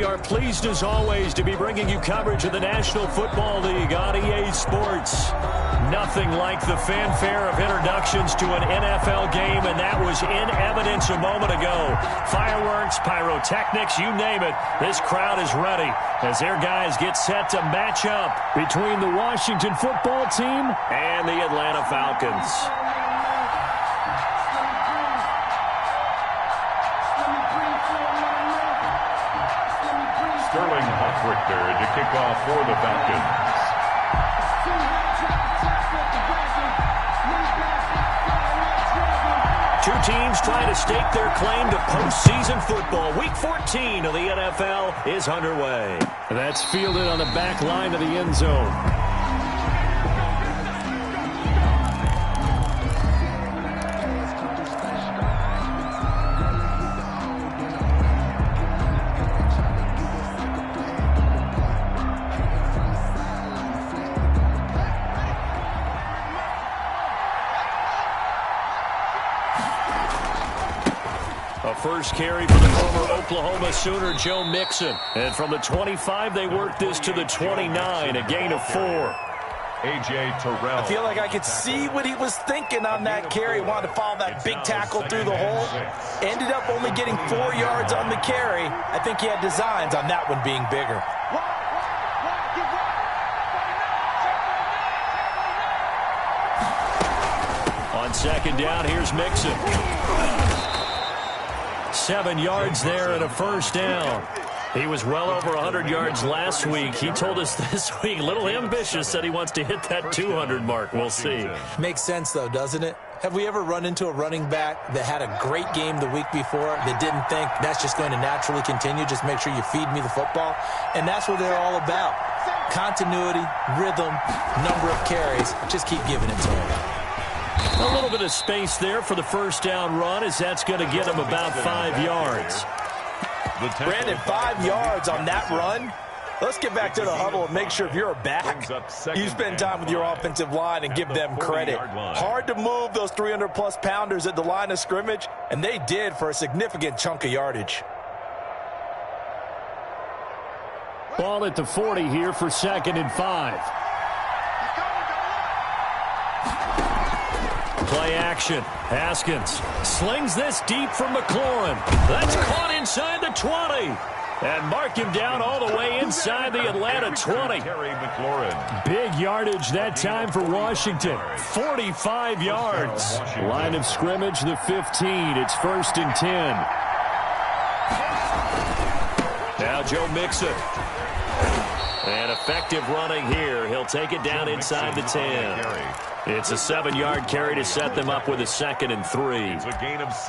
we are pleased as always to be bringing you coverage of the National Football League on EA Sports. Nothing like the fanfare of introductions to an NFL game, and that was in evidence a moment ago. Fireworks, pyrotechnics, you name it. This crowd is ready as their guys get set to match up between the Washington football team and the Atlanta Falcons. Sterling Hockrichter to kick off for the Falcons. Two teams trying to stake their claim to postseason football. Week 14 of the NFL is underway. That's fielded on the back line of the end zone. First carry for the former Oklahoma Sooner, Joe Mixon. And from the 25, they worked this to the 29, a gain of 4. A.J. Terrell. I feel like I could see what he was thinking on that carry. Wanted to follow that big tackle through the hole. Ended up only getting 4 yards on the carry. I think he had designs on that one being bigger. On second down, here's Mixon. 7 yards there and a first down. He was well over 100 yards last week. He told us this week, a little ambitious, said he wants to hit that 200 mark. We'll see. Makes sense, though, doesn't it? Have we ever run into a running back that had a great game the week before that didn't think that's just going to naturally continue? Just make sure you feed me the football. And that's what they're all about. Continuity, rhythm, number of carries. Just keep giving it to him. A little bit of space there for the first down run, as that's going to get him about 5 yards. Brandon, 5 yards on that run. Let's get back to the huddle and make sure if you're a back, you spend time with your offensive line and give them credit. Hard to move those 300-plus pounders at the line of scrimmage, and they did for a significant chunk of yardage. Ball at the 40 here for 2nd and 5. Play action. Haskins slings this deep from McLaurin. That's caught inside the 20. And mark him down all the way inside the Atlanta 20. Big yardage that time for Washington. 45 yards. Line of scrimmage, the 15. It's 1st and 10. Now Joe Mixon. And effective running here. He'll take it down inside the 10. It's a 7-yard carry to set them up with a 2nd and 3.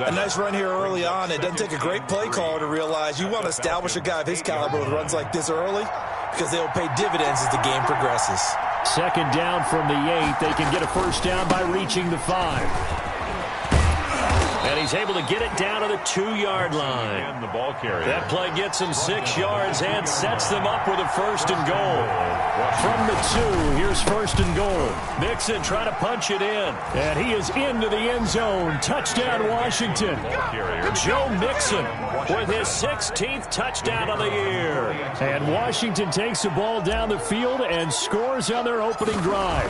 A nice run here early on. It doesn't take a great play caller to realize you want to establish a guy of his caliber with runs like this early because they'll pay dividends as the game progresses. 2nd down from the 8. They can get a first down by reaching the 5. And he's able to get it down to the 2-yard line. And the ball carrier. That play gets him 6 yards and sets them up with a 1st and goal. From the 2, here's 1st and goal. Mixon trying to punch it in. And he is into the end zone. Touchdown, Washington. Joe Mixon with his 16th touchdown of the year. And Washington takes the ball down the field and scores on their opening drive.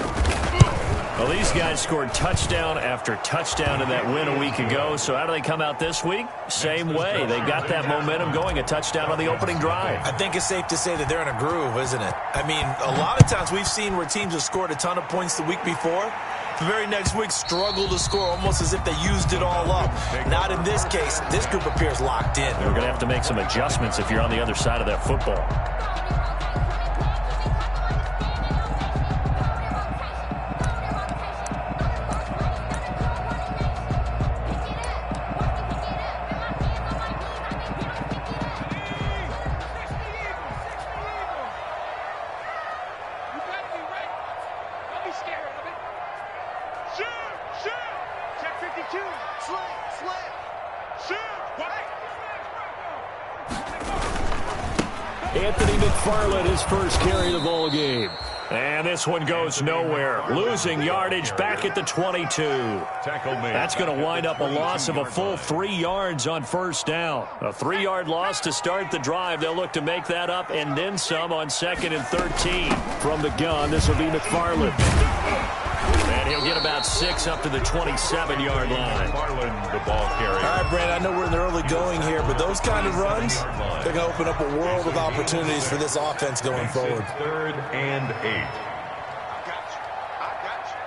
Well, these guys scored touchdown after touchdown in that win a week ago. So how do they come out this week? Same way. They got that momentum going, a touchdown on the opening drive. I think it's safe to say that they're in a groove, isn't it? I mean, a lot of times we've seen where teams have scored a ton of points the week before. The very next week struggle to score almost as if they used it all up. Not in this case. This group appears locked in. We're going to have to make some adjustments if you're on the other side of that football. Anthony McFarland, his first carry of the ball game. And this one goes nowhere. Losing yardage back at the 22. That's going to wind up a loss of a full 3 yards on first down. A 3-yard loss to start the drive. They'll look to make that up and then some on 2nd and 13. From the gun, this will be McFarland. And he'll get about 6 up to the 27-yard line. The ball carrier. All right, Brandon, I know we're in the early going here, but those kind of runs, they're going to open up a world of opportunities for this offense going forward. 3rd and 8. I got you.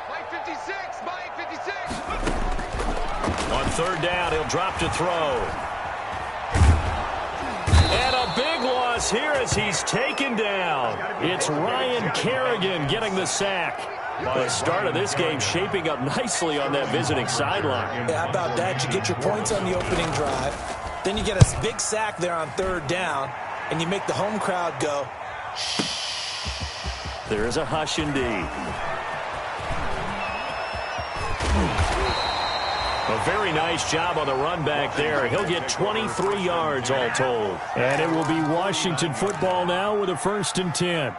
Play 56, Mike, 56. On 3rd down, he'll drop to throw. And a big loss here as he's taken down. It's Ryan Kerrigan getting the sack. The start of this game shaping up nicely on that visiting sideline. Yeah, how about that? You get your points on the opening drive. Then you get a big sack there on 3rd down, and you make the home crowd go, shh. There is a hush indeed. A very nice job on the run back there. He'll get 23 yards all told. And it will be Washington football now with a 1st and 10.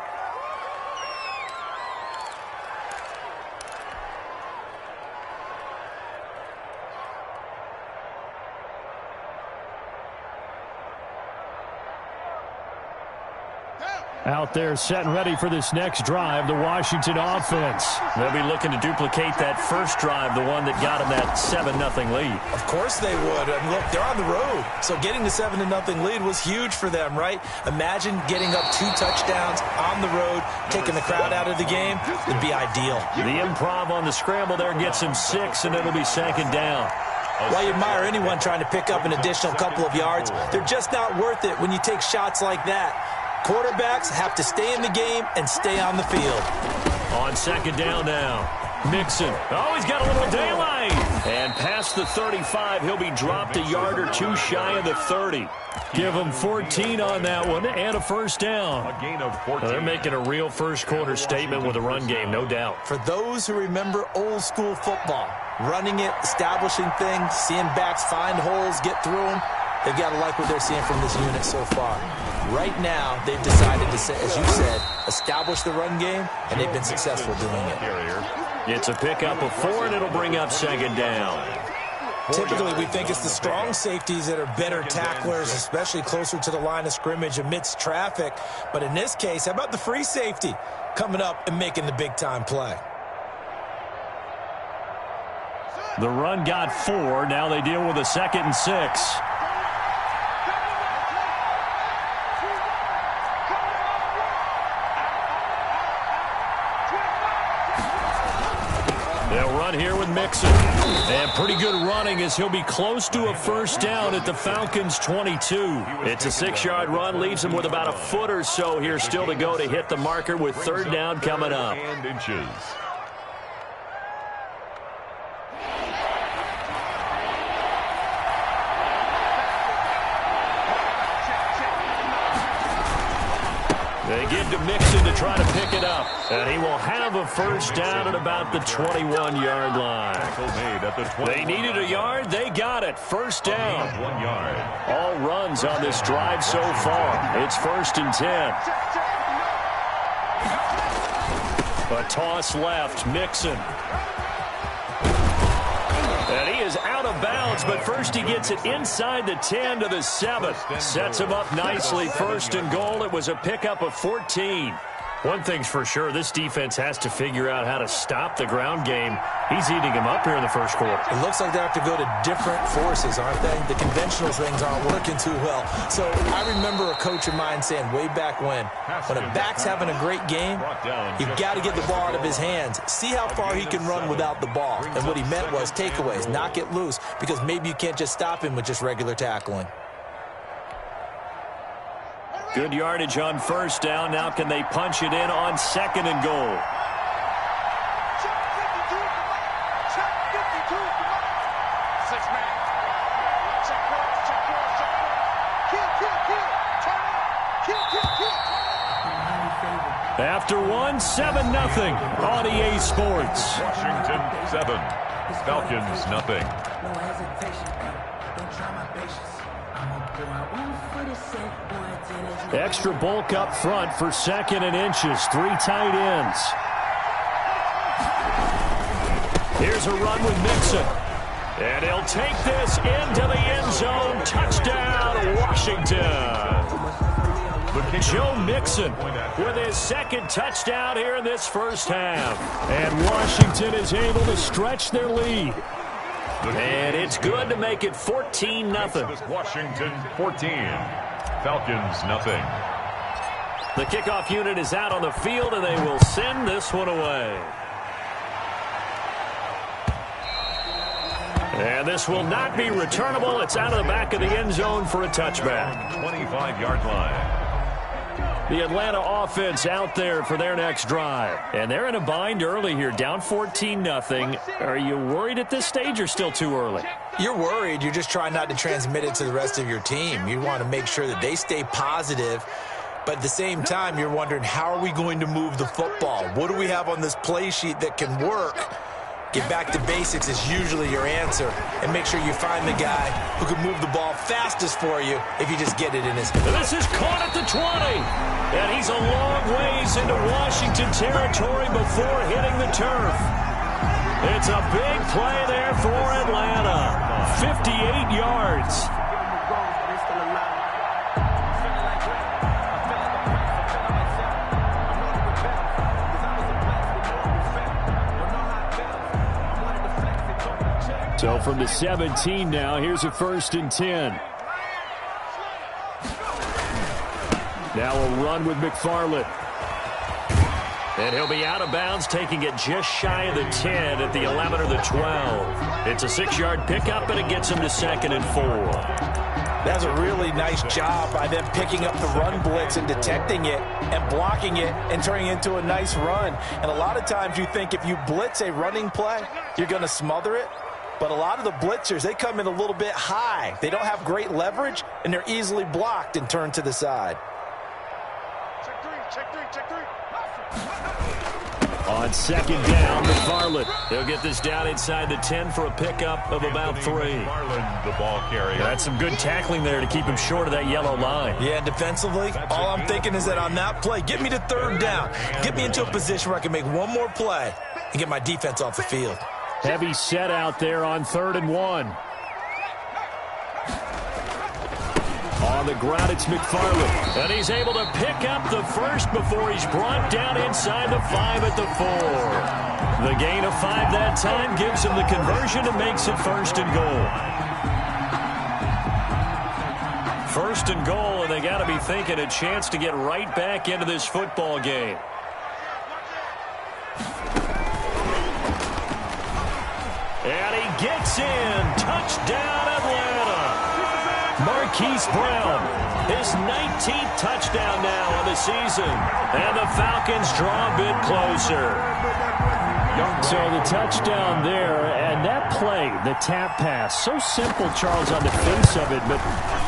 Out there setting ready for this next drive, the Washington offense. They'll be looking to duplicate that first drive, the one that got them that 7-0 lead. Of course they would. I mean, look, they're on the road. So getting the 7-0 lead was huge for them, right? Imagine getting up 2 touchdowns on the road, taking the crowd out of the game. It'd be ideal. The improv on the scramble there gets him 6, and it'll be 2nd down. While you admire anyone trying to pick up an additional couple of yards, they're just not worth it when you take shots like that. Quarterbacks have to stay in the game and stay on the field. On 2nd down now, Mixon. Oh, he's got a little daylight. And past the 35, he'll be dropped a yard or 2 shy of the 30. Give him 14 on that one and a 1st down. A gain of 14. They're making a real first-quarter statement with a run game, no doubt. For those who remember old-school football, running it, establishing things, seeing backs find holes, get through them, they've got to like what they're seeing from this unit so far. Right now, they've decided to, as you said, establish the run game, and they've been successful doing it. It's a pickup of 4, and it'll bring up 2nd down. Typically, we think it's the strong safeties that are better tacklers, especially closer to the line of scrimmage amidst traffic. But in this case, how about the free safety coming up and making the big-time play? The run got 4. Now they deal with a 2nd and 6. They'll run here with Mixon. And pretty good running as he'll be close to a 1st down at the Falcons' 22. It's a 6-yard run, leaves him with about a foot or so here still to go to hit the marker with 3rd down coming up. And inches. They give to Mixon to try to pick it up. And he will have a 1st down at about the 21-yard line. They needed a yard. They got it. 1st down. 1 yard. All runs on this drive so far. It's 1st and 10. A toss left. Mixon. And he is out of bounds, but first he gets it inside the 10 to the 7. Sets him up nicely. 1st and goal. It was a pickup of 14. One thing's for sure, this defense has to figure out how to stop the ground game. He's eating him up here in the 1st quarter. It looks like they have to go to different forces, aren't they? The conventional things aren't working too well. So I remember a coach of mine saying way back when a back's having a great game, you've got to get the ball out of his hands. See how far he can run without the ball. And what he meant was takeaways, knock it loose, because maybe you can't just stop him with just regular tackling. Good yardage on 1st down. Now can they punch it in on 2nd and goal? After 1, 7-0 on EA Sports. Washington 7, Falcons nothing. No hesitation, don't try my patience. Extra bulk up front for 2nd and inches. 3 tight ends. Here's a run with Mixon. And he'll take this into the end zone. Touchdown, Washington. Joe Mixon with his 2nd touchdown here in this first half. And Washington is able to stretch their lead. And it's good to make it 14-0. Washington 14. Falcons nothing. The kickoff unit is out on the field, and they will send this one away. And this will not be returnable. It's out of the back of the end zone for a touchback. 25-yard line. The Atlanta offense out there for their next drive. And they're in a bind early here, down 14-0. Are you worried at this stage or still too early? You're worried. You're just trying not to transmit it to the rest of your team. You want to make sure that they stay positive. But at the same time, you're wondering, how are we going to move the football? What do we have on this play sheet that can work? Get back to basics is usually your answer. And make sure you find the guy who can move the ball fastest for you if you just get it in his hand. This is caught at the 20. And he's a long ways into Washington territory before hitting the turf. It's a big play there for Atlanta. 58 yards. So from the 17 now, here's a 1st and 10. Now a run with McFarland. And he'll be out of bounds, taking it just shy of the 10 at the 11 or the 12. It's a 6-yard pickup, and it gets him to 2nd and 4. That's a really nice job by them picking up the run blitz and detecting it and blocking it and turning it into a nice run. And a lot of times you think if you blitz a running play, you're going to smother it. But a lot of the blitzers, they come in a little bit high. They don't have great leverage, and they're easily blocked and turned to the side. Check three. On 2nd down, McFarland. He'll get this down inside the 10 for a pickup of about 3. McFarland, the ball carrier. That's some good tackling there to keep him short of that yellow line. Yeah, defensively, all I'm thinking is that on that play, get me to 3rd down. Get me into a position where I can make one more play and get my defense off the field. Heavy set out there on 3rd and 1. On the ground, it's McFarland. And he's able to pick up the first before he's brought down inside the 5 at the 4. The gain of 5 that time gives him the conversion and makes it 1st and goal. 1st and goal, and they got to be thinking a chance to get right back into this football game. And he gets in. Touchdown, Atlanta. Marquise Brown, his 19th touchdown now of the season. And the Falcons draw a bit closer. So the touchdown there, and that play, the tap pass, so simple, Charles, on the face of it, but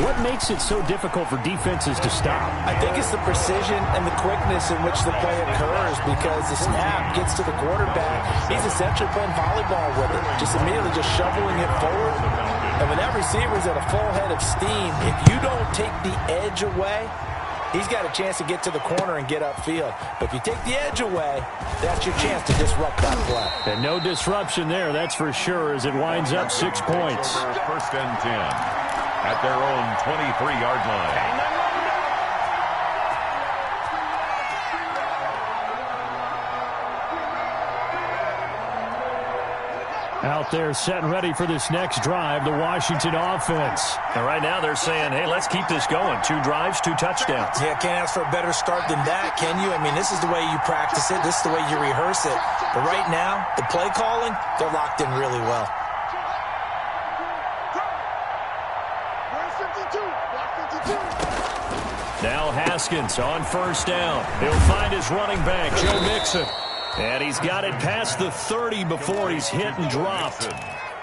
what makes it so difficult for defenses to stop? I think it's the precision and the quickness in which the play occurs, because the snap gets to the quarterback. He's essentially playing volleyball with it, just immediately just shoveling it forward. And when that receiver's at a full head of steam, if you don't take the edge away, he's got a chance to get to the corner and get upfield. But if you take the edge away, that's your chance to disrupt that play. And no disruption there, that's for sure, as it winds up 6 points. 1st and 10 at their own 23-yard line. Out there set and ready for this next drive, the Washington offense. And right now they're saying, hey, let's keep this going. 2 drives, 2 touchdowns. Yeah, can't ask for a better start than that, can you? I mean, this is the way you practice it. This is the way you rehearse it. But right now, the play calling, they're locked in really well. Now Haskins on 1st down. He'll find his running back, Joe Mixon. And he's got it past the 30 before he's hit and dropped.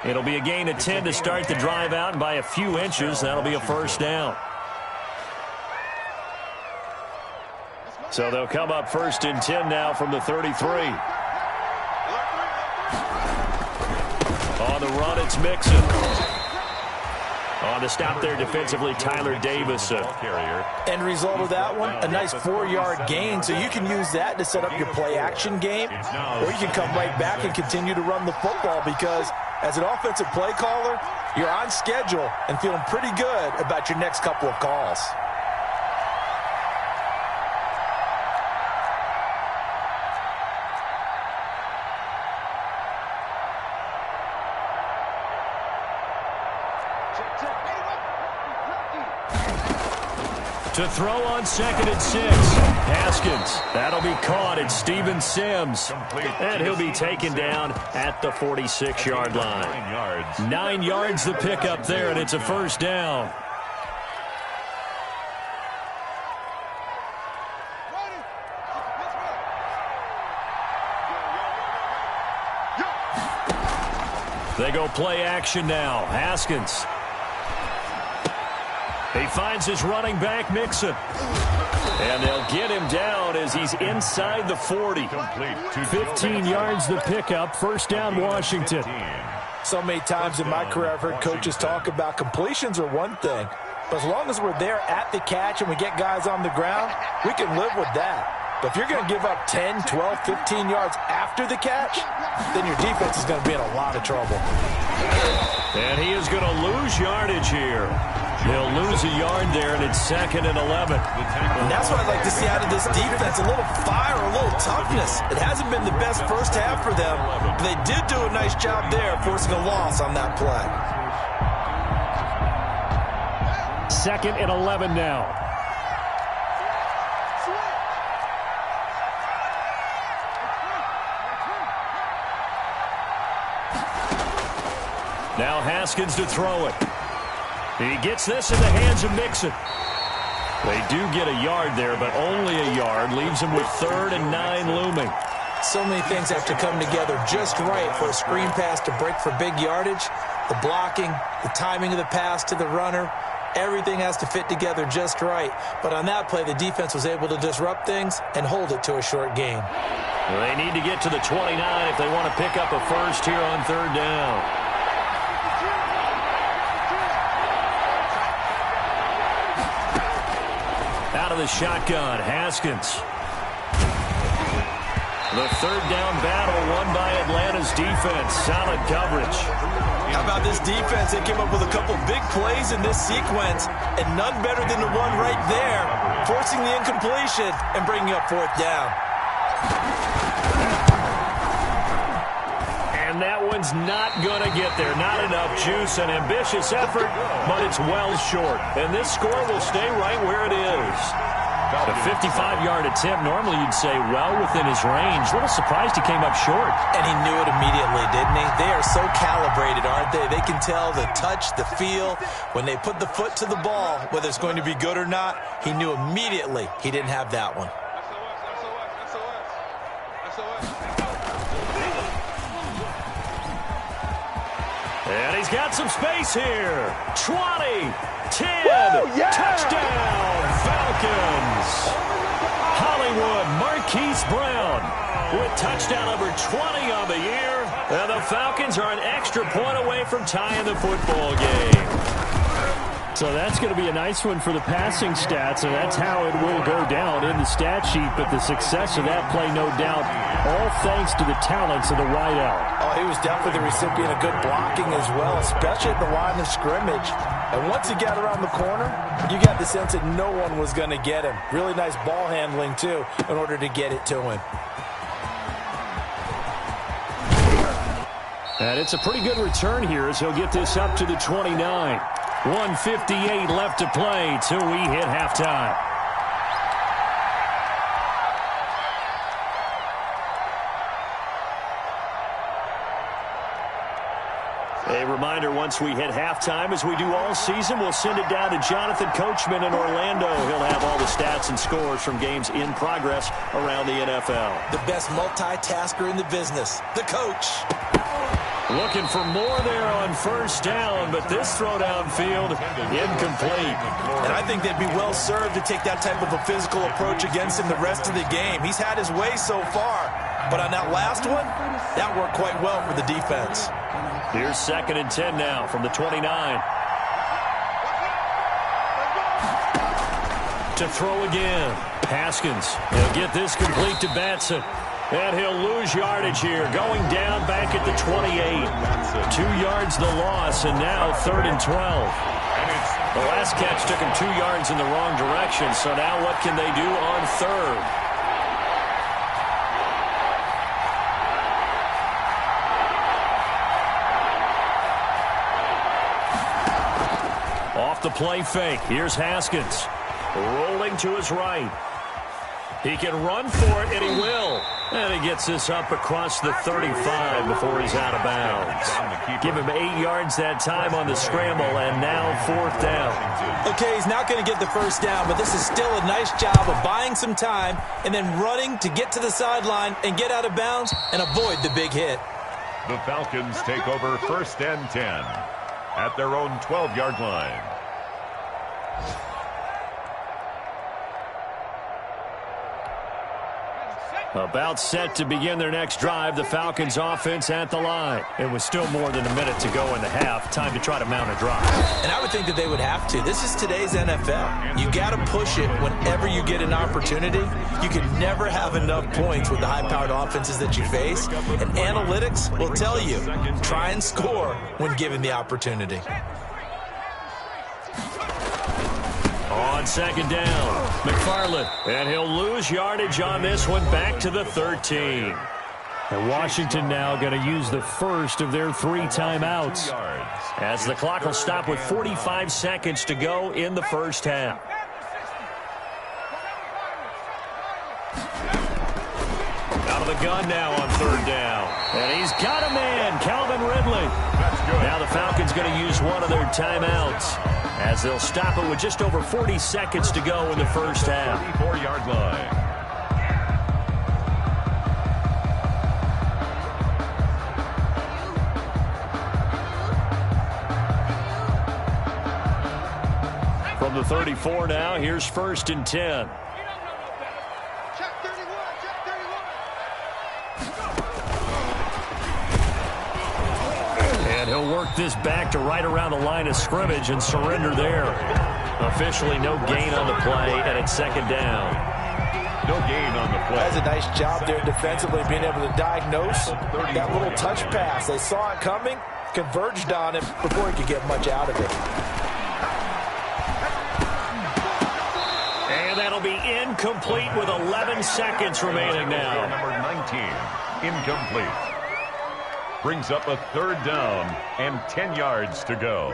It'll be a gain of 10 to start the drive out, and by a few inches, that'll be a 1st down. So they'll come up 1st and 10 now from the 33. On the run, it's Mixon. On the stop there defensively, Tyler Davis. End result of that one, a nice 4-yard gain, so you can use that to set up your play-action game, or you can come right back and continue to run the football because as an offensive play caller, you're on schedule and feeling pretty good about your next couple of calls. To throw on 2nd and 6. Haskins. That'll be caught. It's Steven Sims. And he'll be taken down at the 46-yard line. 9 yards the pickup there, and it's a first down. They go play action now. Haskins. He finds his running back, Mixon. And they'll get him down as he's inside the 40. 15 yards the pickup. First down, Washington. So many times in my career I've heard coaches talk about completions are one thing. But as long as we're there at the catch and we get guys on the ground, we can live with that. But if you're going to give up 10, 12, 15 yards after the catch, then your defense is going to be in a lot of trouble. And he is going to lose yardage here. He'll lose a yard there, and it's 2nd and 11. And that's what I'd like to see out of this defense, a little fire, a little toughness. It hasn't been the best first half for them, but they did do a nice job there forcing a loss on that play. 2nd and 11 now. Now Haskins to throw it. He gets this in the hands of Mixon. They do get a yard there, but only a yard. Leaves him with 3rd and 9 looming. So many things have to come together just right for a screen pass to break for big yardage. The blocking, the timing of the pass to the runner, everything has to fit together just right. But on that play, the defense was able to disrupt things and hold it to a short game. Well, they need to get to the 29 if they want to pick up a first here on 3rd down. Out of the shotgun, Haskins. The 3rd down battle won by Atlanta's defense. Solid coverage. How about this defense? They came up with a couple big plays in this sequence, and none better than the one right there, forcing the incompletion and bringing up 4th down. And that one's not going to get there. Not enough juice, an ambitious effort, but it's well short. And this score will stay right where it is. The 55-yard attempt, normally you'd say well within his range. A little surprised he came up short. And he knew it immediately, didn't he? They are so calibrated, aren't they? They can tell the touch, the feel. When they put the foot to the ball, whether it's going to be good or not, he knew immediately he didn't have that one. And he's got some space here. 20, 10, touchdown, Falcons. Hollywood Marquise Brown with touchdown number 20 on the year. And the Falcons are an extra point away from tying the football game. So that's going to be a nice one for the passing stats, and that's how it will go down in the stat sheet. But the success of that play, no doubt, all thanks to the talents of the wideout. Oh, he was definitely the recipient of good blocking as well, especially at the line of scrimmage. And once he got around the corner, you got the sense that no one was going to get him. Really nice ball handling, too, in order to get it to him. And it's a pretty good return here as he'll get this up to the 29. 1:58 left to play till we hit halftime. A reminder, once we hit halftime, as we do all season, we'll send it down to Jonathan Coachman in Orlando. He'll have all the stats and scores from games in progress around the NFL. The best multitasker in the business, the coach. Looking for more there on first down, but this throw downfield, incomplete. And I think they'd be well served to take that type of a physical approach against him the rest of the game. He's had his way so far, but on that last one, that worked quite well for the defense. Here's 2nd and 10 now from the 29. to throw again. Haskins, he'll get this complete to Batson. And he'll lose yardage here, going down back at the 28. 2 yards the loss, and now 3rd and 12. The last catch took him 2 yards in the wrong direction, so now what can they do on 3rd? Off the play fake, here's Haskins. Rolling to his right. He can run for it, and he will. And he gets this up across the 35 before he's out of bounds. Give him 8 yards that time on the scramble, and now 4th down. Okay, he's not going to get the first down, but this is still a nice job of buying some time and then running to get to the sideline and get out of bounds and avoid the big hit. The Falcons take over 1st and 10 at their own 12-yard line. About set to begin their next drive, the Falcons offense at the line. It was still more than a minute to go in the half. Time to try to mount a drive. And I would think that they would have to. This is today's NFL. You got to push it whenever you get an opportunity. You can never have enough points with the high-powered offenses that you face. And analytics will tell you, try and score when given the opportunity. On 2nd down, McFarland, and he'll lose yardage on this one back to the 13. And Washington now going to use the first of their 3 timeouts as the clock will stop with 45 seconds to go in the first half. Out of the gun now on 3rd down. And he's got a man, Calvin Ridley. Now the Falcons going to use one of their timeouts as they'll stop it with just over 40 seconds to go in the first half. 34-yard line. From the 34 now, here's 1st and 10. Check 31, check 31. And he'll work this back to right around the line of scrimmage and surrender there. Officially no gain on the play, and it's 2nd down. No gain on the play. That's a nice job there defensively, being able to diagnose that little touch pass. They saw it coming, converged on it before he could get much out of it. And that'll be incomplete with 11 seconds remaining now. Number 19, incomplete. Brings up a 3rd down and 10 yards to go.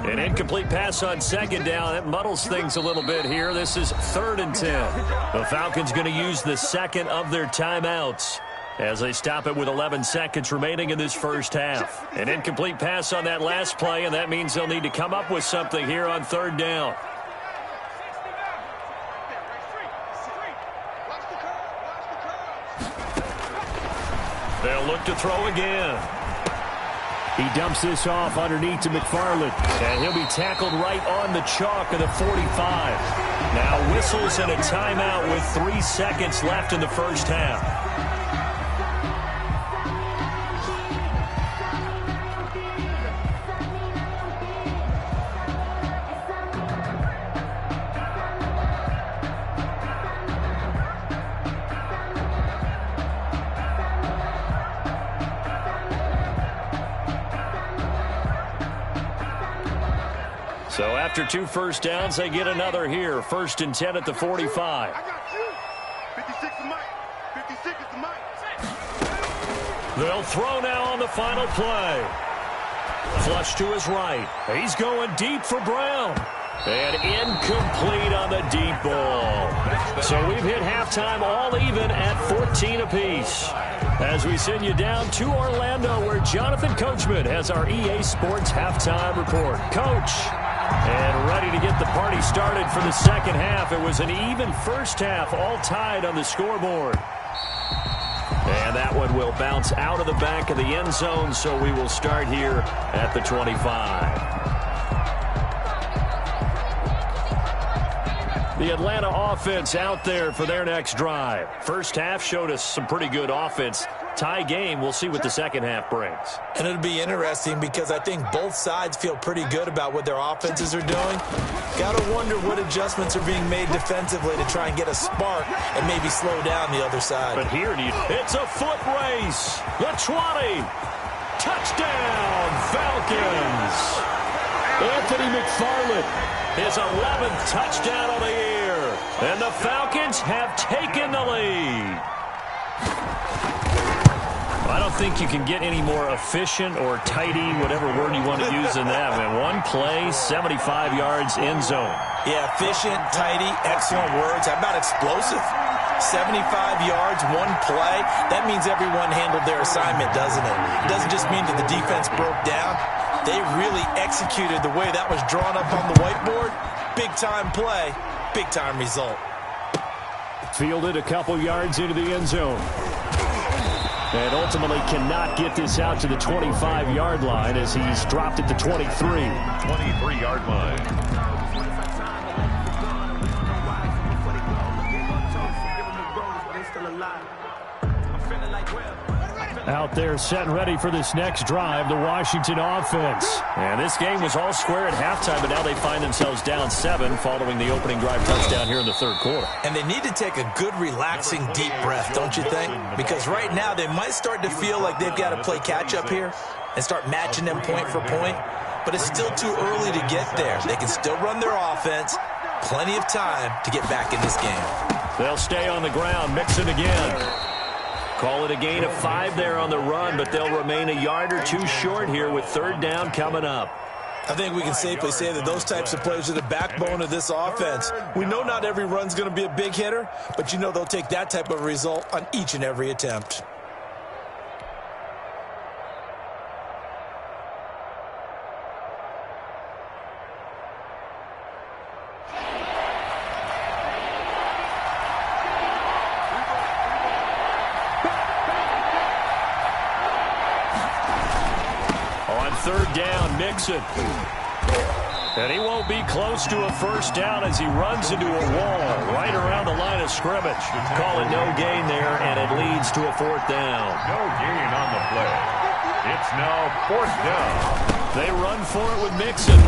An incomplete pass on 2nd down. That muddles things a little bit here. This is 3rd and 10. The Falcons going to use the 2nd of their timeouts as they stop it with 11 seconds remaining in this first half. An incomplete pass on that last play, and that means they'll need to come up with something here on 3rd down. They'll look to throw again. He dumps this off underneath to McFarland, and he'll be tackled right on the chalk of the 45. Now whistles and a timeout with 3 seconds left in the first half. So after 2 first downs, they get another here. 1st and 10 at the 45. I got you. 56 is Mike. 56 is Mike. They'll throw now on the final play. Flush to his right. He's going deep for Brown. And incomplete on the deep ball. So we've hit halftime all even at 14 apiece. As we send you down to Orlando, where Jonathan Coachman has our EA Sports halftime report. Coach. And ready to get the party started for the second half. It was an even first half, all tied on the scoreboard. And that one will bounce out of the back of the end zone, so we will start here at the 25. The Atlanta offense out there for their next drive. First half showed us some pretty good offense. Tie game, we'll see what the second half brings. And it'll be interesting because I think both sides feel pretty good about what their offenses are doing. Got to wonder what adjustments are being made defensively to try and get a spark and maybe slow down the other side. But here, it's a foot race. The 20. Touchdown, Falcons. Anthony McFarland. His 11th touchdown of the year. And the Falcons have taken the lead. I don't think you can get any more efficient or tidy, whatever word you want to use in that. Man, one play, 75 yards, end zone. Yeah, efficient, tidy, excellent words. How about explosive? 75 yards, one play. That means everyone handled their assignment, doesn't it? It doesn't just mean that the defense broke down. They really executed the way that was drawn up on the whiteboard. Big-time play, big-time result. Fielded a couple yards into the end zone. And ultimately cannot get this out to the 25-yard line as he's dropped at the 23. 23-yard line. Out there set and ready for this next drive, the Washington offense. And this game was all square at halftime, but now they find themselves down 7 following the opening drive touchdown here in the third quarter. And they need to take a good, relaxing, deep breath, don't you think? Because right now they might start to feel like they've got to play catch-up here and start matching them point for point. But it's still too early to get there. They can still run their offense. Plenty of time to get back in this game. They'll stay on the ground, mix it again. Call it a gain of 5 there on the run, but they'll remain a yard or two short here with third down coming up. I think we can safely say that those types of plays are the backbone of this offense. We know not every run's going to be a big hitter, but you know they'll take that type of result on each and every attempt. Third down, Mixon. And he won't be close to a first down as he runs into a wall right around the line of scrimmage. Call it no gain there, and it leads to a fourth down. No gain on the play. It's now fourth down. They run for it with Mixon.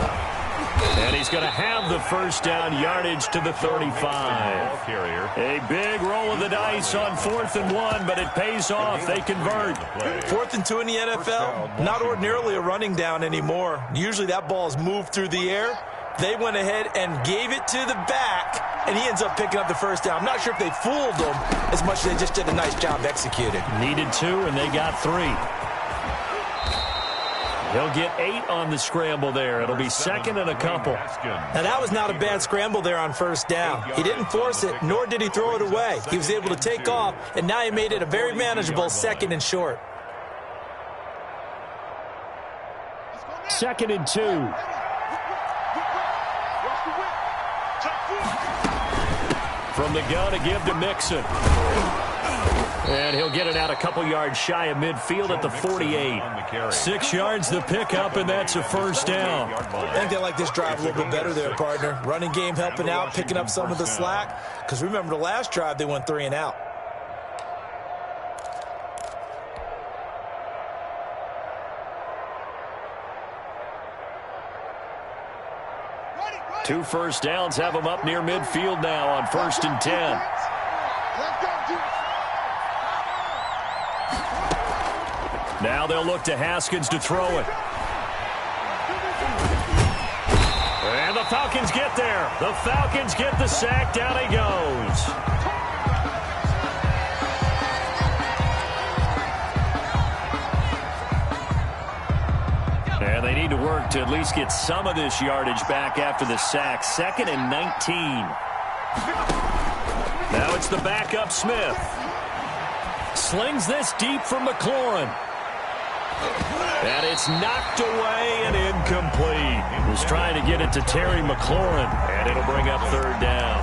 And he's going to have the first down yardage to the 35. A big roll of the dice on 4th and 1, but it pays off. They convert. 4th and 2 in the NFL, not ordinarily a running down anymore. Usually that ball is moved through the air. They went ahead and gave it to the back, and he ends up picking up the first down. I'm not sure if they fooled him as much as they just did a nice job executing. Needed 2, and they got 3. He'll get 8 on the scramble there. It'll be second and a couple. Now, that was not a bad scramble there on first down. He didn't force it, nor did he throw it away. He was able to take off, and now he made it a very manageable second and short. Second and 2. From the gun to give to Mixon. And he'll get it out a couple yards shy of midfield at the 48. 6 yards the pickup, and that's a first down. I think they like this drive a little bit better there, partner. Running game helping out, picking up some of the slack. Because remember, the last drive, they went 3 and out. Two first downs have them up near midfield now on 1st and 10. Now they'll look to Haskins to throw it. And the Falcons get there. The Falcons get the sack. Down he goes. And they need to work to at least get some of this yardage back after the sack. 2nd and 19. Now it's the backup Smith. Slings this deep from McLaurin. And it's knocked away and incomplete. Was trying to get it to Terry McLaurin, and it'll bring up third down.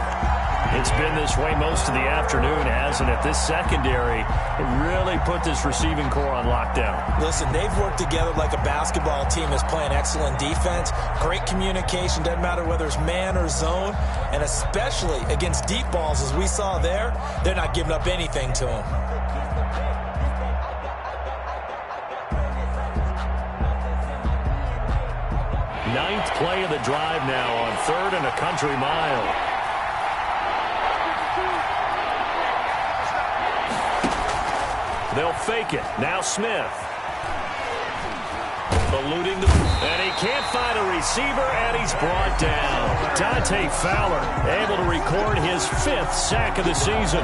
It's been this way most of the afternoon, hasn't it? This secondary really put this receiving core on lockdown. Listen, they've worked together like a basketball team is playing excellent defense. Great communication, doesn't matter whether it's man or zone. And especially against deep balls, as we saw there, they're not giving up anything to them. Ninth play of the drive now on 3rd and a country mile. They'll fake it. Now Smith. Eluding and he can't find a receiver, and he's brought down. Dante Fowler able to record his 5th sack of the season.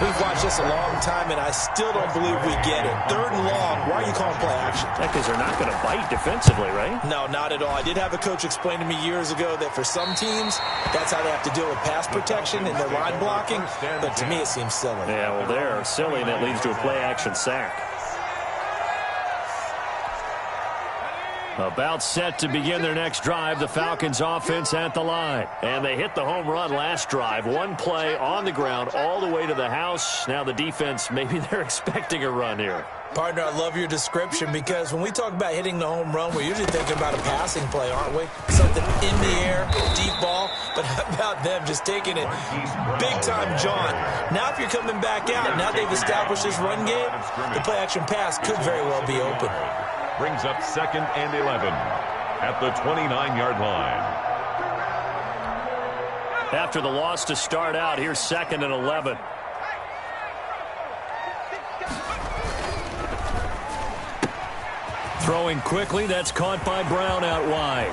We've watched this a long time, and I still don't believe we get it. 3rd and long. Why are you calling play action? Because they're not going to bite defensively, right? No, not at all. I did have a coach explain to me years ago that for some teams, that's how they have to deal with pass protection and their line blocking. But to me, it seems silly. Yeah, well, they're silly, and that leads to a play action sack. About set to begin their next drive, the Falcons offense at the line. And they hit the home run last drive. One play on the ground all the way to the house. Now the defense, maybe they're expecting a run here. Partner, I love your description because when we talk about hitting the home run, we're usually thinking about a passing play, aren't we? Something in the air, deep ball. But how about them just taking it big-time jaunt? Now if you're coming back out, now they've established this run game, the play-action pass could very well be open. Brings up 2nd and 11 at the 29-yard line. After the loss to start out, here's 2nd and 11. Throwing quickly, that's caught by Brown out wide.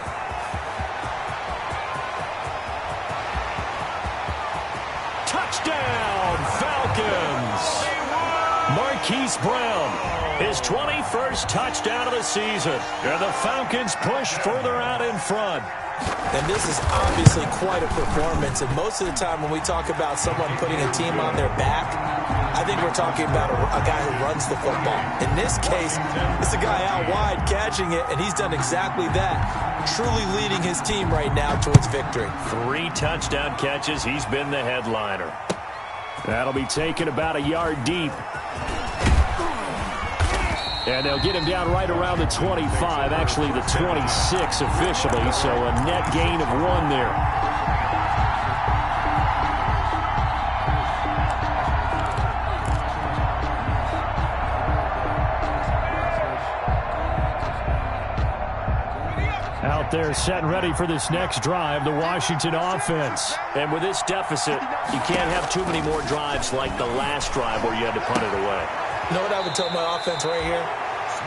Touchdown, Falcons! Marquise Brown. His 21st touchdown of the season. And the Falcons push further out in front. And this is obviously quite a performance. And most of the time when we talk about someone putting a team on their back, I think we're talking about a guy who runs the football. In this case, it's a guy out wide catching it, and he's done exactly that. Truly leading his team right now towards victory. 3 touchdown catches. He's been the headliner. That'll be taken about a yard deep. And they'll get him down right around the 25, actually the 26 officially, so a net gain of 1 there. Out there set and ready for this next drive, the Washington offense. And with this deficit, you can't have too many more drives like the last drive where you had to punt it away. You know what I would tell my offense right here?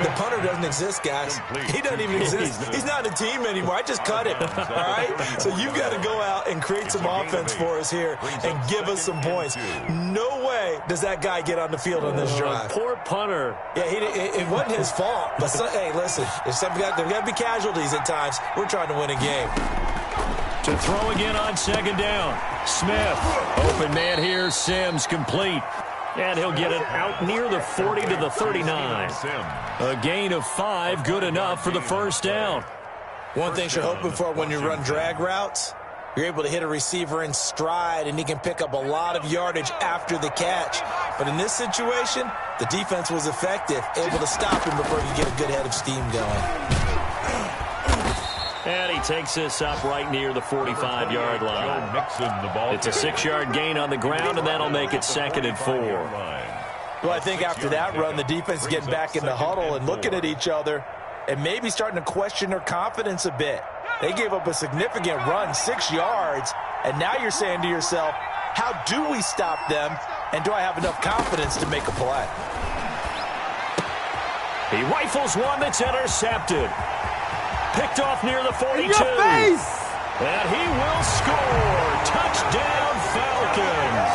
The punter doesn't exist, guys. He doesn't even exist. He's not a team anymore. I just cut him, all right? So you've got to go out and create some offense for us here and give us some points. No way does that guy get on the field on this drive. Poor punter. Yeah, it wasn't his fault. But, hey, listen, there's got to be casualties at times. We're trying to win a game. To throw again on 2nd down. Smith, open man here, Sims complete. And he'll get it out near the 40 to the 39. A gain of 5, good enough for the 1st down. One thing you're hoping for when you run drag routes, you're able to hit a receiver in stride, and he can pick up a lot of yardage after the catch. But in this situation, the defense was effective, able to stop him before you get a good head of steam going. And he takes this up right near the 45-yard line. It's a 6-yard gain on the ground, and that'll make it 2nd and 4. Well, I think after that run, the defense is getting back in the huddle and looking at each other and maybe starting to question their confidence a bit. They gave up a significant run, 6 yards, and now you're saying to yourself, how do we stop them, and do I have enough confidence to make a play? He rifles one that's intercepted. Picked off near the 42. And he will score. Touchdown, Falcons.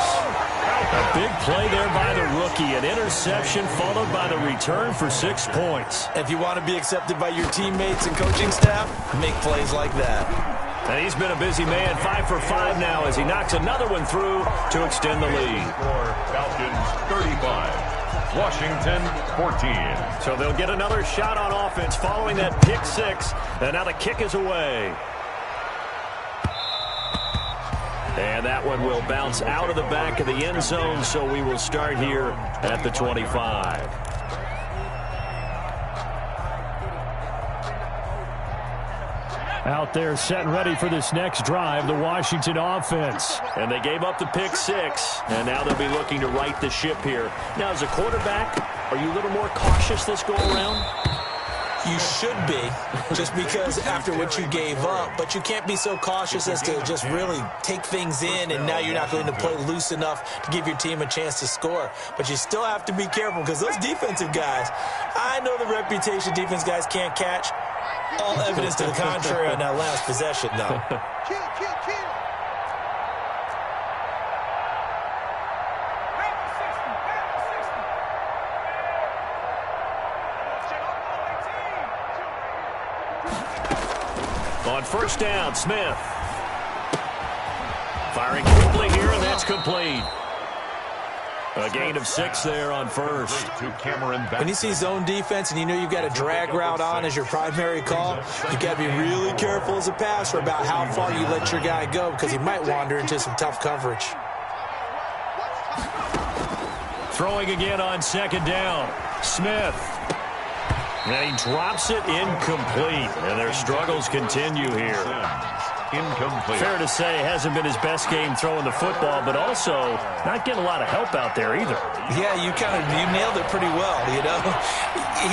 A big play there by the rookie. An interception followed by the return for 6 points. If you want to be accepted by your teammates and coaching staff, make plays like that. And he's been a busy man, 5 for 5 now as he knocks another one through to extend the lead. Falcons 35. Washington 14. So they'll get another shot on offense following that pick 6. And now the kick is away. And And that one will bounce out of the back of the end zone, so we will start here at the 25. Out there set and ready for this next drive, the Washington offense. And they gave up the pick 6, and now they'll be looking to right the ship here. Now, as a quarterback, are you a little more cautious this go-around? You should be, just because after what you gave up. But you can't be so cautious as to just really take things in, and now you're not going to play loose enough to give your team a chance to score. But you still have to be careful, because those defensive guys, I know the reputation defense guys can't catch. All evidence to the contrary on that last possession, though. On first down, Smith. Firing quickly here, and that's complete. A gain of 6 there on first. When you see zone defense and you know you've got a drag route on as your primary call, you've got to be really careful as a passer about how far you let your guy go, because he might wander into some tough coverage. Throwing again on second down. Smith. And he drops it incomplete. And their struggles continue here. Incomplete. Fair to say, hasn't been his best game throwing the football, but also not getting a lot of help out there either. Yeah, you nailed it pretty well, you know.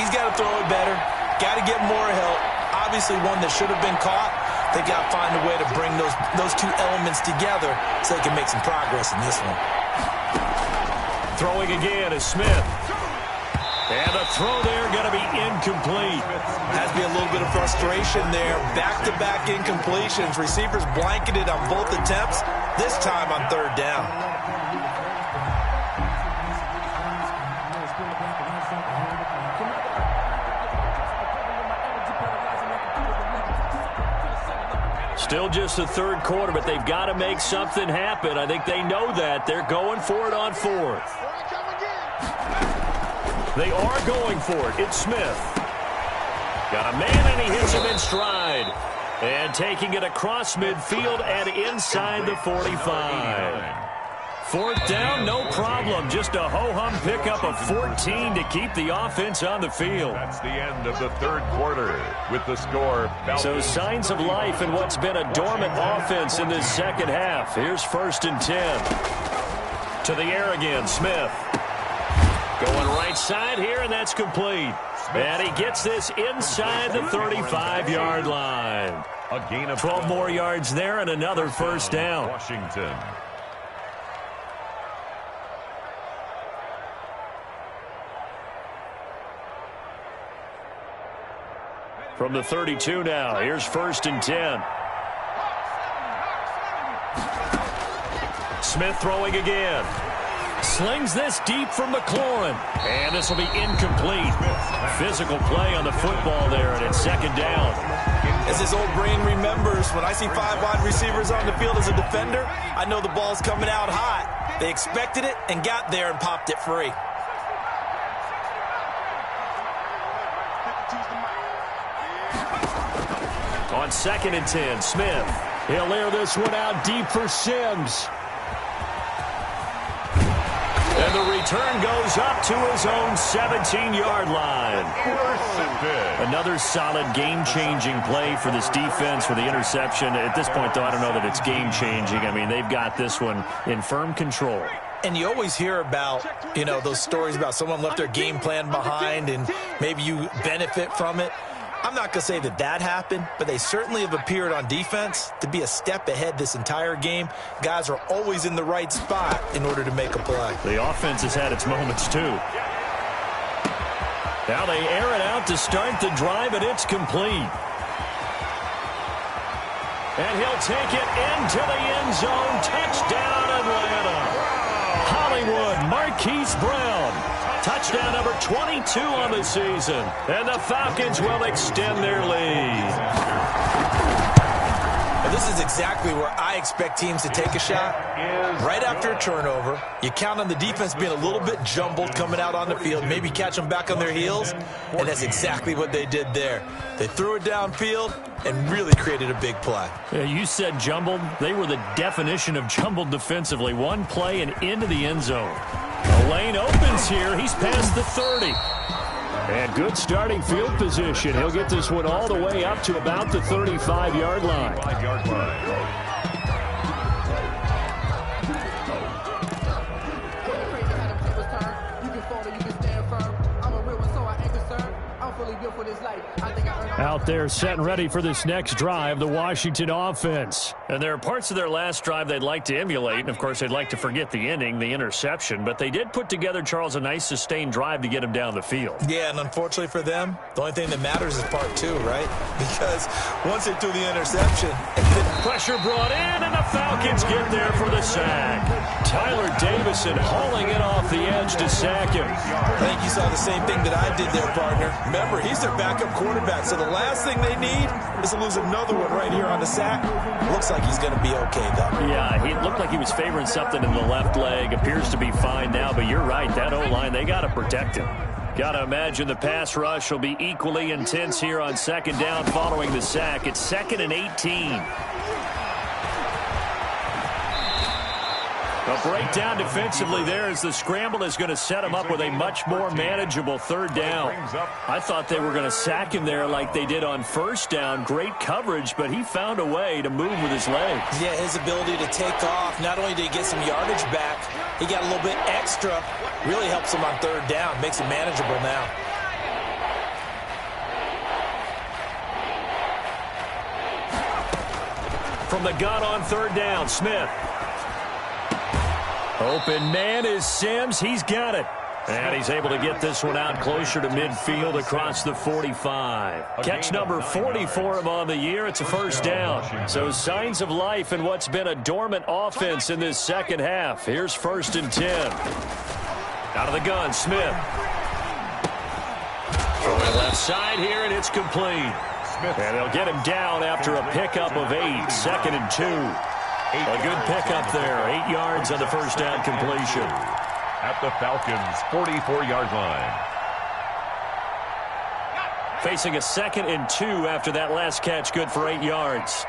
He's got to throw it better. Got to get more help. Obviously one that should have been caught. They got to find a way to bring those two elements together so they can make some progress in this one. Throwing again is Smith. And the throw there going to be incomplete. Has to be a little bit of frustration there. Back-to-back incompletions. Receivers blanketed on both attempts, this time on third down. Still just the third quarter, but they've got to make something happen. I think they know that. They're going for it on fourth. They are going for it. It's Smith. Got a man, and he hits him in stride. And taking it across midfield and inside the 45. Fourth down, no problem. Just a ho-hum pickup of 14 to keep the offense on the field. That's the end of the third quarter with the score. So signs of life in what's been a dormant offense in this second half. Here's 1st and 10. To the air again, Smith. Going right side here, and that's complete. And he gets this inside the 35-yard line. A gain of 12 more yards there and another first down. Washington. From the 32 now, here's 1st and 10. Smith throwing again. Slings this deep from McLaurin. And this will be incomplete. Physical play on the football there, and it's 2nd down. As his old brain remembers, when I see 5 wide receivers on the field as a defender, I know the ball's coming out hot. They expected it and got there and popped it free. On 2nd and 10, Smith. He'll air this one out deep for Sims. And the return goes up to his own 17-yard line. Another solid game-changing play for this defense for the interception. At this point, though, I don't know that it's game-changing. I mean, they've got this one in firm control. And you always hear about, those stories about someone left their game plan behind and maybe you benefit from it. I'm not going to say that happened, but they certainly have appeared on defense to be a step ahead this entire game. Guys are always in the right spot in order to make a play. The offense has had its moments, too. Now they air it out to start the drive, and it's complete. And he'll take it into the end zone. Touchdown, Atlanta. Hollywood, Marquise Brown. Touchdown number 22 on the season. And the Falcons will extend their lead. Well, this is exactly where I expect teams to take a shot. Right after a turnover, you count on the defense being a little bit jumbled coming out on the field, maybe catch them back on their heels, and that's exactly what they did there. They threw it downfield and really created a big play. Yeah, you said jumbled. They were the definition of jumbled defensively. One play and into the end zone. The lane opens here. He's past the 30. And good starting field position. He'll get this one all the way up to about the 35-yard line. Out there set and ready for this next drive, the Washington offense. And there are parts of their last drive they'd like to emulate. And, of course, they'd like to forget the ending, the interception. But they did put together, Charles, a nice sustained drive to get him down the field. Yeah, and unfortunately for them, the only thing that matters is part two, right? Because once they threw the interception... Pressure brought in, and the Falcons get there for the sack. Tyler Davison hauling it off the edge to sack him. I think you saw the same thing that I did there, partner. Remember, he's their backup quarterback, so the last thing they need is to lose another one right here on the sack. Looks like he's going to be okay, though. Yeah, he looked like he was favoring something in the left leg. Appears to be fine now, but you're right. That O-line, they got to protect him. Got to imagine the pass rush will be equally intense here on second down following the sack. It's 2nd and 18. A breakdown defensively there as the scramble is going to set him up with a much more manageable third down. I thought they were going to sack him there like they did on first down. Great coverage, but he found a way to move with his legs. Yeah, his ability to take off, not only did he get some yardage back, he got a little bit extra. Really helps him on third down, makes it manageable now. From the gun on third down, Smith. Open man is Sims. He's got it. And he's able to get this one out closer to midfield across the 45. Catch number 40 for him on the year. It's a first down. So signs of life in what's been a dormant offense in this second half. Here's 1st and 10. Out of the gun, Smith. Throwing left side here, and it's complete. And they'll get him down after a pickup of 8. 2nd and 2. A good pickup there. 8 yards on the first down completion. At the Falcons' 44-yard line. Facing a 2nd and 2 after that last catch. Good for 8 yards.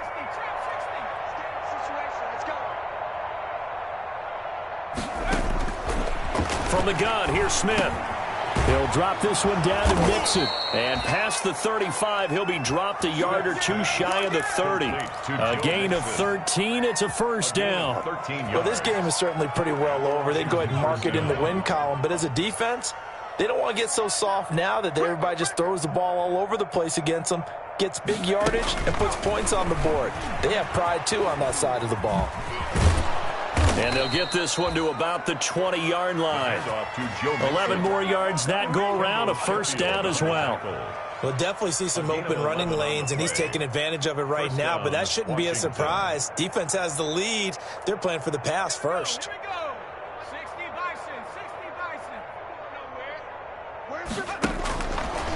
From the gun, here's Smith. He'll drop this one down to Mixon. And past the 35, he'll be dropped a yard or two shy of the 30. A gain of 13. It's a first down. Well, this game is certainly pretty well over. They'd go ahead and mark it in the win column. But as a defense, they don't want to get so soft now that everybody just throws the ball all over the place against them, gets big yardage, and puts points on the board. They have pride, too, on that side of the ball. And they'll get this one to about the 20-yard line. 11 more yards that go around, a first down as well. We'll definitely see some open running lanes, and he's taking advantage of it right now, but that shouldn't be a surprise. Defense has the lead. They're playing for the pass first.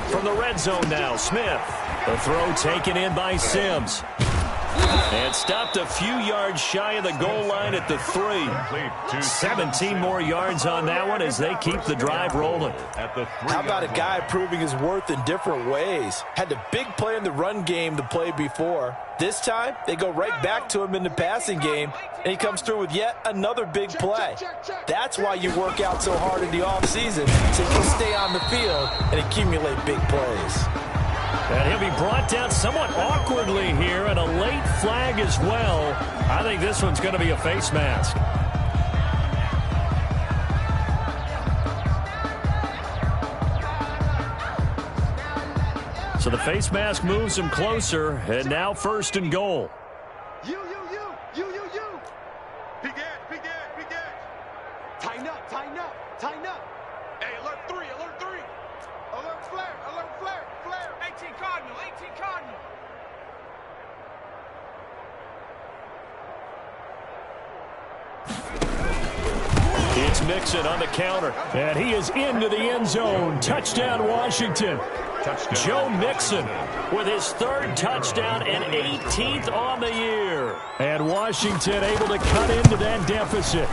From the red zone now, Smith. The throw taken in by Sims. And stopped a few yards shy of the goal line at the 3. 17 more yards on that one as they keep the drive rolling. How about a guy proving his worth in different ways? Had the big play in the run game to play before. This time, they go right back to him in the passing game, and he comes through with yet another big play. That's why you work out so hard in the offseason, so you can stay on the field and accumulate big plays. And he'll be brought down somewhat awkwardly here, and a late flag as well. I think this one's going to be a face mask. So the face mask moves him closer, and now 1st and goal. You. Big edge. Tighten up. Hey, alert 3. Alert flare. 18 Cardinal. It's Mixon on the counter. And he is into the end zone. Touchdown, Washington. Touchdown. Joe Mixon with his 3rd touchdown and 18th on the year. And Washington able to cut into that deficit.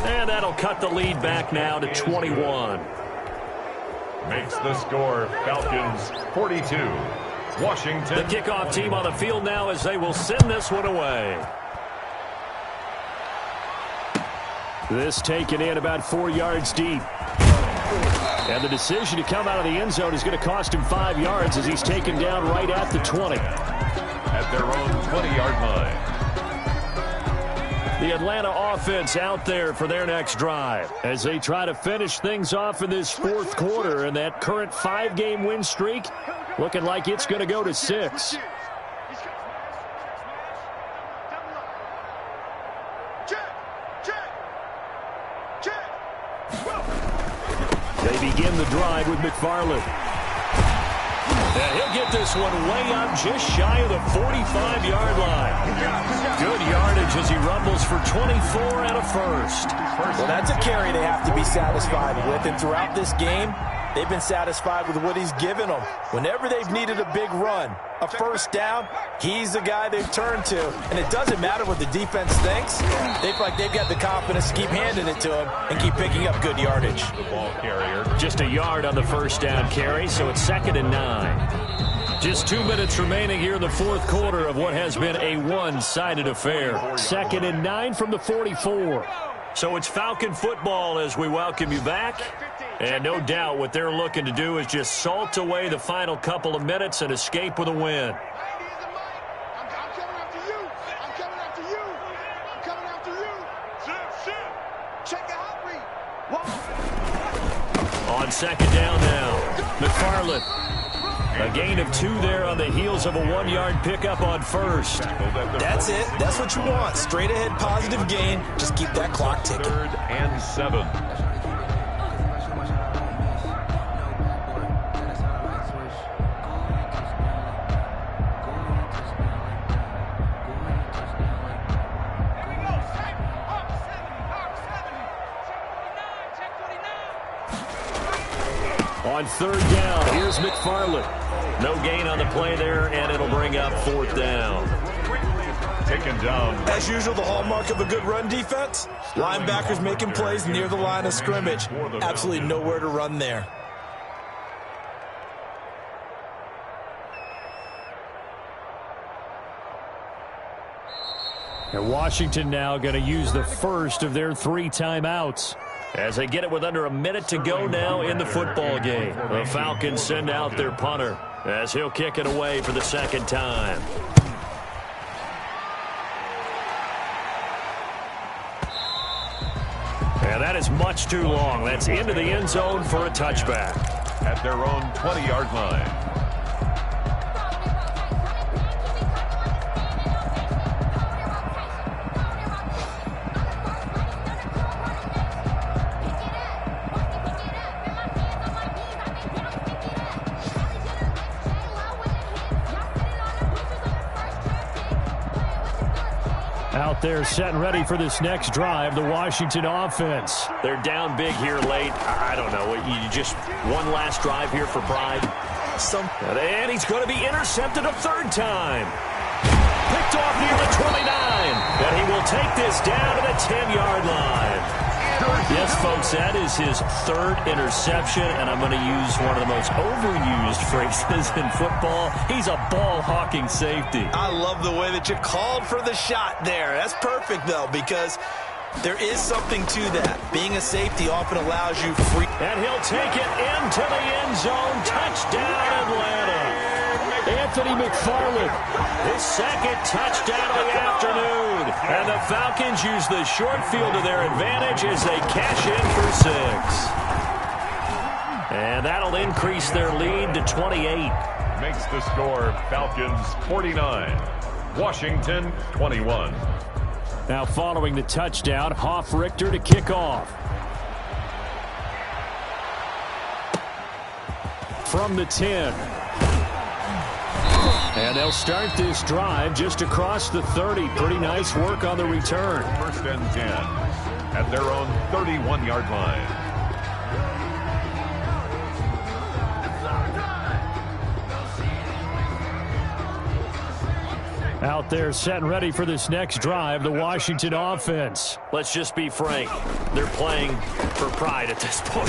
And that'll cut the lead back now to 21. Makes the score Falcons 42. Washington. The kickoff team on the field now as they will send this one away. This taken in about 4 yards deep. And the decision to come out of the end zone is going to cost him 5 yards as he's taken down right at the 20. At their own 20-yard line. The Atlanta offense out there for their next drive as they try to finish things off in this 4th quarter. And that current 5-game win streak looking like it's going to go to 6. They begin the drive with McFarland. And he'll get this one way up just shy of the 45-yard line. Good yardage as he rumbles for 24 and a first. Well, that's a carry they have to be satisfied with. And throughout this game, they've been satisfied with what he's given them. Whenever they've needed a big run, a first down, he's the guy they've turned to. And it doesn't matter what the defense thinks. They feel like they've got the confidence to keep handing it to him and keep picking up good yardage. The ball carrier. Just a yard on the first down carry, so it's 2nd and 9. Just 2 minutes remaining here in the 4th quarter of what has been a one-sided affair. 2nd and 9 from the 44. So it's Falcon football as we welcome you back. And no doubt what they're looking to do is just salt away the final couple of minutes and escape with a win. On 2nd down now, McFarland. A gain of 2 there on the heels of a 1-yard pickup on first. That's it. That's what you want. Straight ahead positive gain. Just keep that clock ticking. 3rd and 7. On 3rd down, here's McFarland. No gain on the play there, and it'll bring up 4th down. Taken down. As usual, the hallmark of a good run defense, linebackers making plays near the line of scrimmage. Absolutely nowhere to run there. And Washington now going to use the first of their 3 timeouts as they get it with under a minute to go now in the football game. The Falcons send out their punter as he'll kick it away for the 2nd time. And that is much too long. That's into the end zone for a touchback. At their own 20-yard line. Out there set and ready for this next drive, the Washington offense. They're down big here late. I don't know. You just one last drive here for pride. And he's going to be intercepted a 3rd time. Picked off near the 29. And he will take this down to the 10-yard line. Yes, folks, that is his 3rd interception, and I'm going to use one of the most overused phrases in football. He's a ball-hawking safety. I love the way that you called for the shot there. That's perfect, though, because there is something to that. Being a safety often allows you free. And he'll take it into the end zone. Touchdown, Atlanta. Anthony McFarland, his 2nd touchdown of the afternoon. And the Falcons use the short field to their advantage as they cash in for 6. And that'll increase their lead to 28. Makes the score Falcons 49, Washington 21. Now following the touchdown, Hoff-Richter to kick off. From the 10. And they'll start this drive just across the 30. Pretty nice work on the return. 1st and 10. at their own 31-yard line. Out there set and ready for this next drive, the Washington offense. Let's just be frank. They're playing for pride at this point.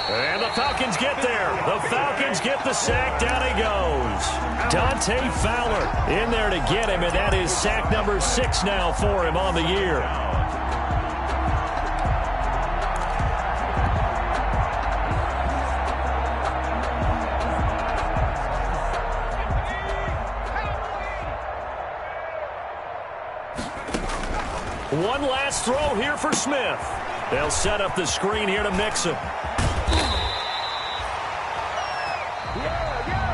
And the Falcons get there. The Falcons get the sack. Down he goes. Dante Fowler in there to get him, and that is sack number 6 now for him on the year. One last throw here for Smith. They'll set up the screen here to Mixon.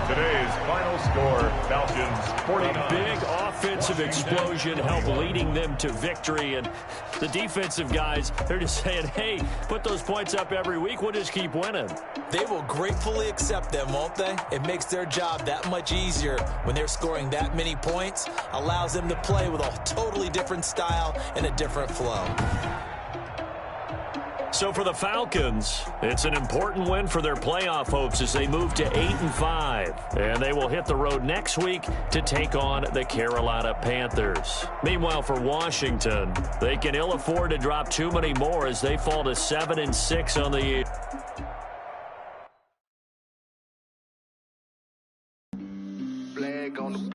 Today's final score, Falcons 49. A big offensive explosion helped leading them to victory. And the defensive guys, they're just saying, hey, put those points up every week. We'll just keep winning. They will gratefully accept them, won't they? It makes their job that much easier when they're scoring that many points. Allows them to play with a totally different style and a different flow. So for the Falcons, it's an important win for their playoff hopes as they move to 8-5. And they will hit the road next week to take on the Carolina Panthers. Meanwhile, for Washington, they can ill afford to drop too many more as they fall to 7-6 on the year. Flag on the